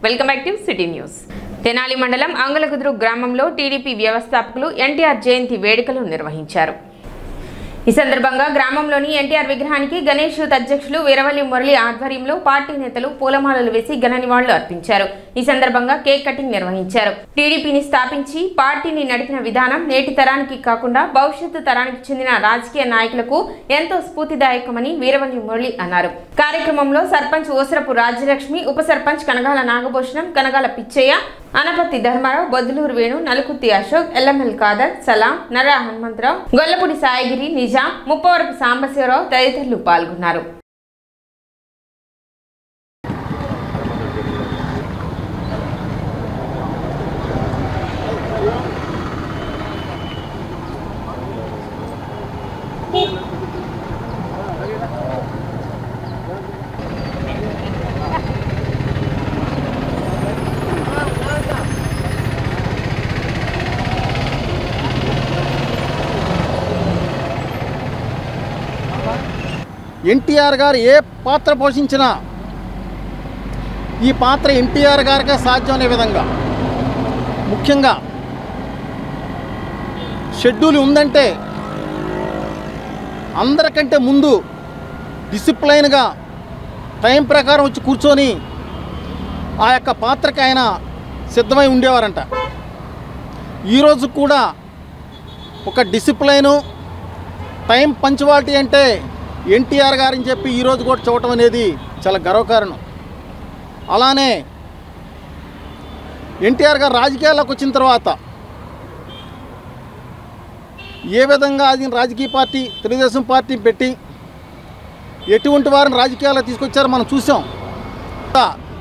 Welcome back to city news. Tenali మండలం అంగలకుదురు గ్రామంలో TDP వ్యవస్థాపకులు ఎన్టీఆర్ జయంతి వేడుకలు నిర్వహించారు. ఈ సందర్భంగా గ్రామంలోని ఎన్టీఆర్ విగ్రహానికి గణేష్ యూత్ అధ్యక్షులు వీరవల్లి మురళి ఆధ్వర్యంలో పార్టీ నేతలు పూలమాలలు వేసి ఘన నివాళులు అర్పించారు. ఈ సందర్భంగా కేక్ కటింగ్ నిర్వహించారు. టీడీపీని స్థాపించి పార్టీని నడిపిన విధానం నేటి తరానికి కాకుండా భవిష్యత్తు తరానికి చెందిన రాజకీయ నాయకులకు ఎంతో స్ఫూర్తిదాయకమని వీరవల్లి మురళి అన్నారు. కార్యక్రమంలో సర్పంచ్ ఓసరపు రాజ్యలక్ష్మి, ఉప సర్పంచ్ కనగాల నాగభూషణం, కనగాల పిచ్చయ్య, అనపత్తి ధర్మారావు, బొద్దులూరు వేణు, నలుకుత్తి అశోక్, ఎల్ఎంఎల్ ఖాదర్, సలాం, నర్రా హనుమంతరావు, గొల్లపూడి సాయిగిరి, నిజాం, ముప్పవరపు సాంబశివరావు తదితరులు పాల్గొన్నారు. ఎన్టీఆర్ గారు ఏ పాత్ర పోషించినా ఈ పాత్ర ఎన్టీఆర్ గారికే సాధ్యం అనే విధంగా, ముఖ్యంగా షెడ్యూల్ ఉందంటే అందరికంటే ముందు డిసిప్లైన్గా టైం ప్రకారం వచ్చి కూర్చొని ఆ యొక్క పాత్రకి ఆయన సిద్ధమై ఉండేవారంట. ఈరోజు కూడా ఒక డిసిప్లైను, టైం పంచువాలిటీ అంటే ఎన్టీఆర్ గారని చెప్పి ఈరోజు కూడా చూడటం అనేది చాలా గర్వకారణం. అలానే ఎన్టీఆర్ గారు రాజకీయాల్లోకి వచ్చిన తర్వాత ఏ విధంగా అది రాజకీయ పార్టీ తెలుగుదేశం పార్టీ పెట్టి ఎటువంటి వారిని రాజకీయాల్లో తీసుకొచ్చారో మనం చూసాం.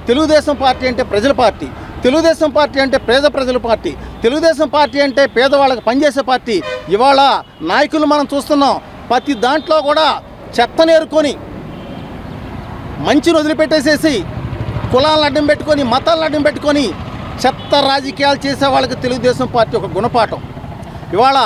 తెలుగుదేశం పార్టీ అంటే ప్రజల పార్టీ, తెలుగుదేశం పార్టీ అంటే పేద ప్రజల పార్టీ, తెలుగుదేశం పార్టీ అంటే పేదవాళ్ళకి పనిచేసే పార్టీ. ఇవాళ నాయకులు మనం చూస్తున్నాం, ప్రతి దాంట్లో కూడా చెత్తను ఏరుకొని మంచిని వదిలిపెట్టేసేసి కులాలను అడ్డం పెట్టుకొని మతాలను అడ్డం పెట్టుకొని చెత్త రాజకీయాలు చేసే వాళ్ళకి తెలుగుదేశం పార్టీ ఒక గుణపాఠం. ఇవాళ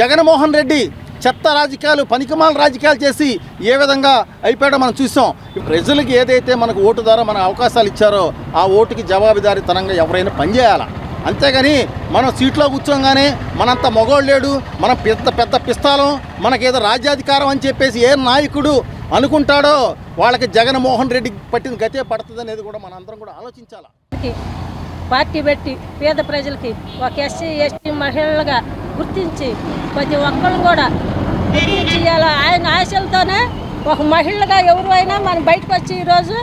జగన్మోహన్ రెడ్డి చెత్త రాజకీయాలు, పనికిమాల రాజకీయాలు చేసి ఏ విధంగా అయిపోయాడో మనం చూసాం. ప్రజలకు ఏదైతే మనకు ఓటు ద్వారా మనకు అవకాశాలు ఇచ్చారో ఆ ఓటుకి జవాబుదారీతనంగా ఎవరైనా పనిచేయాలా. అంతేగాని మనం సీట్లో కూర్చోగానే మనంత మగోళ్ళు లేడు, మనం పెద్ద పిస్తాలం, మనకేదో రాజ్యాధికారం అని చెప్పేసి ఏ నాయకుడు అనుకుంటాడో వాళ్ళకి జగన్మోహన్ రెడ్డి పట్టిన గతే పడుతుంది అనేది కూడా మన అందరం కూడా ఆలోచించాలి. పార్టీ పెట్టి పేద ప్రజలకి ఒక ఎస్సీ ఎస్టీ మహిళలుగా గుర్తించి ప్రతి ఒక్కరు కూడా గుర్తించి ఆయన ఆశలతోనే ఒక మహిళగా ఎవరు అయినా మనం బయటకు వచ్చి ఈరోజు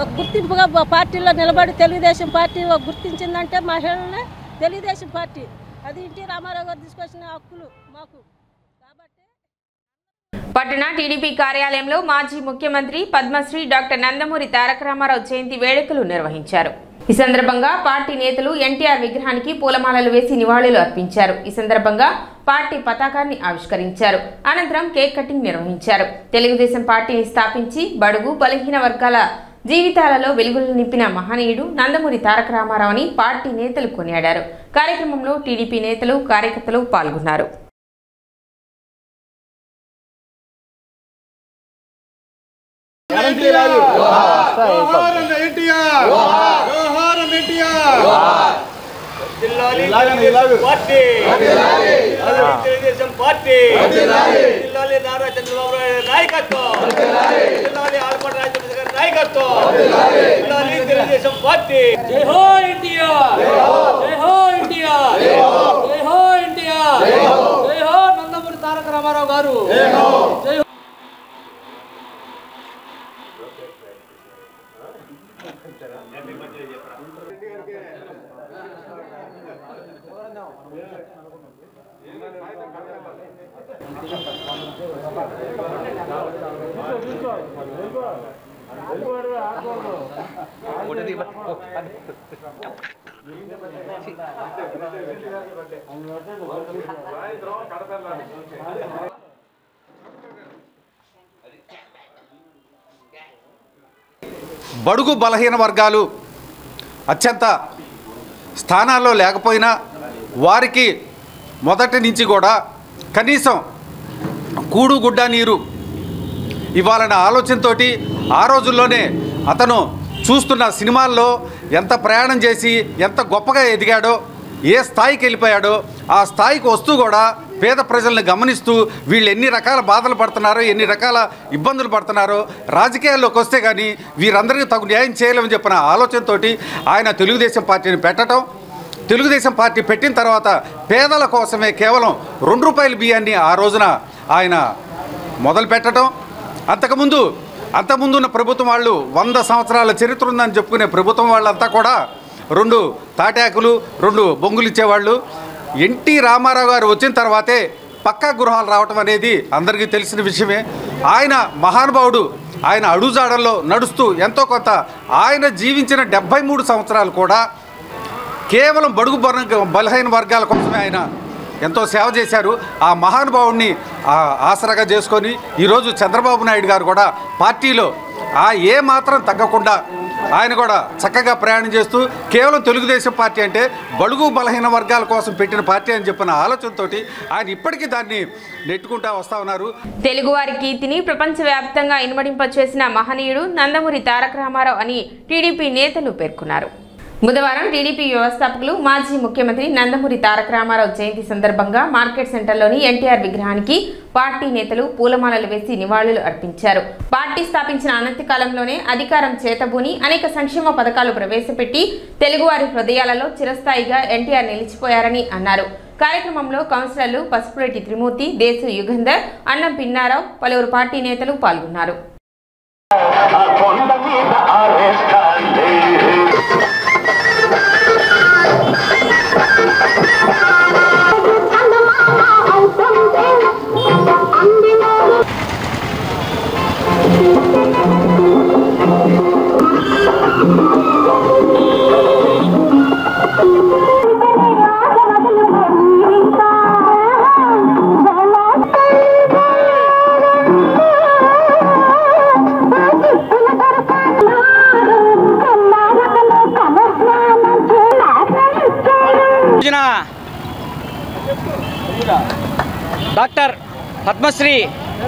ఒక గుర్తింపుగా పార్టీలో నిలబడి తెలుగుదేశం పార్టీ గుర్తించిందంటే మహిళలనే తెలుగుదేశం పార్టీ, అది ఎన్టీ రామారావు గారు తీసుకొచ్చిన హక్కులు మాకు. కాబట్టి పట్టణ టీడీపీ కార్యాలయంలో మాజీ ముఖ్యమంత్రి పద్మశ్రీ డాక్టర్ నందమూరి తారక రామారావు జయంతి వేడుకలు నిర్వహించారు. ఈ సందర్భంగా పార్టీ నేతలు ఎన్టీఆర్ విగ్రహానికి పూలమాలలు వేసి నివాళులు అర్పించారు. ఈ సందర్భంగా పార్టీ పతాకాన్ని ఆవిష్కరించారు. అనంతరం కేక్ కటింగ్ నిర్వహించారు. తెలుగుదేశం పార్టీని స్థాపించి బడుగు బలహీన వర్గాల జీవితాలలో వెలుగులు నింపిన మహనీయుడు నందమూరి తారక రామారావు అని పార్టీ నేతలు కొనియాడారు. కార్యక్రమంలో టీడీపీ నేతలు, కార్యకర్తలు పాల్గొన్నారు. తెలుగుదేశం పార్టీ జిల్లాలో నారా చంద్రబాబు నాయుడు నాయకత్వం, జిల్లాలో ఆల్పడ రాజశేఖర గారి నాయకత్వం, జిల్లాలో తెలుగుదేశం పార్టీ. జై హో ఎన్టీఆర్, జై హో ఎన్టీఆర్, జై హో ఎన్టీఆర్, జై హో నందమూరి తారక రామారావు గారు. జై హో. బడుగు బలహీన వర్గాలు అత్యంత స్థానాల్లో లేకపోయినా వారికి మొదటి నుంచి కూడా కనీసం కూడు గుడ్డ నీరు ఇవ్వాలన్న ఆలోచనతోటి ఆ రోజుల్లోనే అతను చూస్తున్న సినిమాల్లో ఎంత ప్రయాణం చేసి ఎంత గొప్పగా ఎదిగాడో, ఏ స్థాయికి వెళ్ళిపోయాడో ఆ స్థాయికి వస్తూ కూడా పేద ప్రజల్ని గమనిస్తూ వీళ్ళు ఎన్ని రకాల బాధలు పడుతున్నారో, ఎన్ని రకాల ఇబ్బందులు పడుతున్నారో, రాజకీయాల్లోకి వస్తే కానీ వీరందరికీ తగు న్యాయం చేయలేమని చెప్పిన ఆలోచనతో ఆయన తెలుగుదేశం పార్టీని పెట్టడం, తెలుగుదేశం పార్టీ పెట్టిన తర్వాత పేదల కోసమే కేవలం 2 రూపాయల బియ్యాన్ని ఆ రోజున ఆయన మొదలు పెట్టడం, అంతకుముందు ఉన్న ప్రభుత్వం వాళ్ళు 100 సంవత్సరాల చరిత్ర ఉందని చెప్పుకునే ప్రభుత్వం వాళ్ళంతా కూడా 2 తాటాకులు 2 బొంగులు ఇచ్చేవాళ్ళు. ఎన్టీ రామారావు గారు వచ్చిన తర్వాతే పక్కా గృహాలు రావటం అనేది అందరికీ తెలిసిన విషయమే. ఆయన మహానుభావుడు, ఆయన అడుగుజాడల్లో నడుస్తూ ఎంతో కొంత ఆయన జీవించిన 73 సంవత్సరాలు కూడా కేవలం బడుగు బలహీన వర్గాల కోసమే ఆయన ఎంతో సేవ చేశారు. ఆ మహానుభావుడిని ఆసరాగా చేసుకొని ఈరోజు చంద్రబాబు నాయుడు గారు కూడా పార్టీలో ఏ మాత్రం తగ్గకుండా ఆయన కూడా చక్కగా ప్రయాణం చేస్తూ కేవలం తెలుగుదేశం పార్టీ అంటే బడుగు బలహీన వర్గాల కోసం పెట్టిన పార్టీ అని చెప్పిన ఆలోచనతో ఆయన ఇప్పటికీ దాన్ని నెట్టుకుంటూ వస్తూ ఉన్నారు. తెలుగువారి కీర్తిని ప్రపంచవ్యాప్తంగా ఇనుమడింపచేసిన మహనీయుడు నందమూరి తారక రామారావు అని టీడీపీ నేతలు పేర్కొన్నారు. బుధవారం టీడీపీ వ్యవస్థాపకులు మాజీ ముఖ్యమంత్రి నందమూరి తారక రామారావు జయంతి సందర్భంగా మార్కెట్ సెంటర్లోని ఎన్టీఆర్ విగ్రహానికి పార్టీ నేతలు పూలమాలలు వేసి నివాళులు అర్పించారు. పార్టీ స్థాపించిన అనతి కాలంలోనే అధికారం చేతబూని అనేక సంక్షేమ పథకాలు ప్రవేశపెట్టి తెలుగువారి హృదయాలలో చిరస్థాయిగా ఎన్టీఆర్ నిలిచిపోయారని అన్నారు. కార్యక్రమంలో కౌన్సిలర్లు పసుపురెడ్డి త్రిమూర్తి, దేశు యుగంధర్, అన్నం పిన్నారావు, పలువురు పార్టీ నేతలు పాల్గొన్నారు. డాక్టర్ పద్మశ్రీ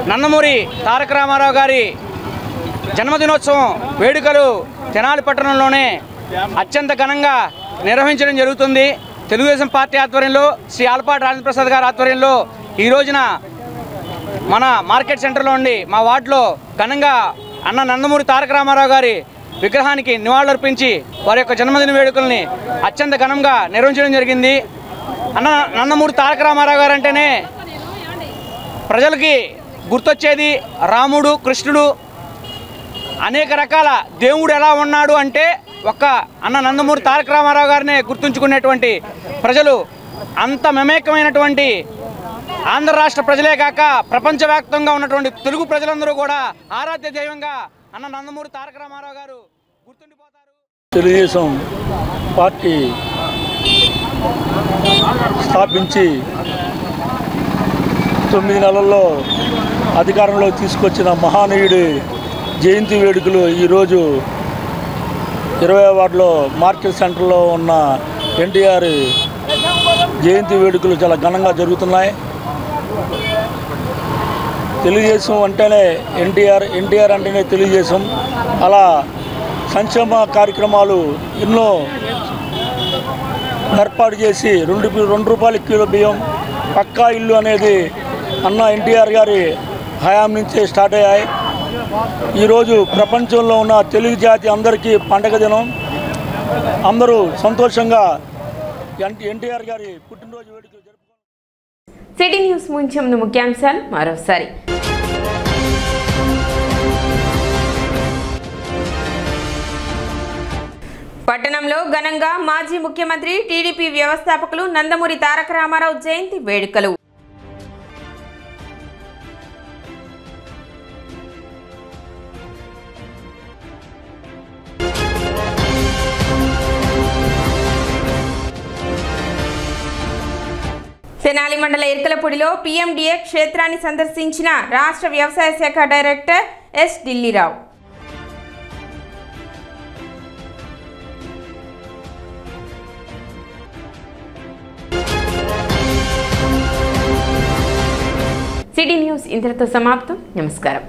నందమూరి తారక రామారావు గారి జన్మదినోత్సవం వేడుకలు తెనాలి పట్టణంలోనే అత్యంత ఘనంగా నిర్వహించడం జరుగుతుంది. తెలుగుదేశం పార్టీ ఆధ్వర్యంలో శ్రీ ఆలపాటి రాజప్రసాద్ గారి ఆధ్వర్యంలో ఈ రోజున మన మార్కెట్ సెంటర్లో ఉండి మా వార్డులో ఘనంగా అన్న నందమూరి తారక రామారావు గారి విగ్రహానికి నివాళులర్పించి వారి యొక్క జన్మదిన వేడుకల్ని అత్యంత ఘనంగా నిర్వహించడం జరిగింది. అన్న నందమూరి తారక రామారావు గారు అంటేనే ప్రజలకి గుర్తొచ్చేది రాముడు, కృష్ణుడు, అనేక రకాల దేవుడు ఎలా ఉన్నాడు అంటే ఒక్క అన్న నందమూరి తారక రామారావు గారినే గుర్తుంచుకునేటువంటి ప్రజలు అంత మమేకమైనటువంటి ఆంధ్ర రాష్ట్ర ప్రజలే కాక ప్రపంచవ్యాప్తంగా ఉన్నటువంటి తెలుగు ప్రజలందరూ కూడా ఆరాధ్య దైవంగా అన్న నందమూరి తారక రామారావు గారు గుర్తుండిపోతారు. తెలుగుదేశం పార్టీ స్థాపించి 9 నెలల్లో అధికారంలో తీసుకొచ్చిన మహానీయుడి జయంతి వేడుకలు ఈరోజు 20వ వార్డులో మార్కెట్ సెంటర్లో ఉన్న ఎన్టీఆర్ జయంతి వేడుకలు చాలా ఘనంగా జరుగుతున్నాయి. తెలుగుదేశం అంటేనే ఎన్టీఆర్ అంటేనే తెలుగుదేశం. అలా సంక్షేమ కార్యక్రమాలు ఎన్నో ఏర్పాటు చేసి 2 రూపాయల కిలో బియ్యం, పక్కా ఇల్లు అనేది అన్న ఎన్టీఆర్ గారి హయాం నుంచే స్టార్ట్ అయ్యాయి. ఈరోజు ప్రపంచంలో ఉన్న తెలుగు జాతి అందరికీ పండగ దినం. అందరూ సంతోషంగా ఎన్టీఆర్ గారి పుట్టినరోజు వేడుకలు జరుపుకుంటారు. సిటీ న్యూస్ ముందు ముఖ్యాంశాలు మరోసారి. పట్టణంలో ఘనంగా మాజీ ముఖ్యమంత్రి టీడీపీ వ్యవస్థాపకులు నందమూరి తారక రామారావు జయంతి వేడుకలు. తెనాలి మండల ఇర్కలపూడిలో పీఎండీఏ క్షేత్రాన్ని సందర్శించిన రాష్ట్ర వ్యవసాయ శాఖ director S Dilli Rao. City news ఇంతటితో సమాప్తం. నమస్కారం.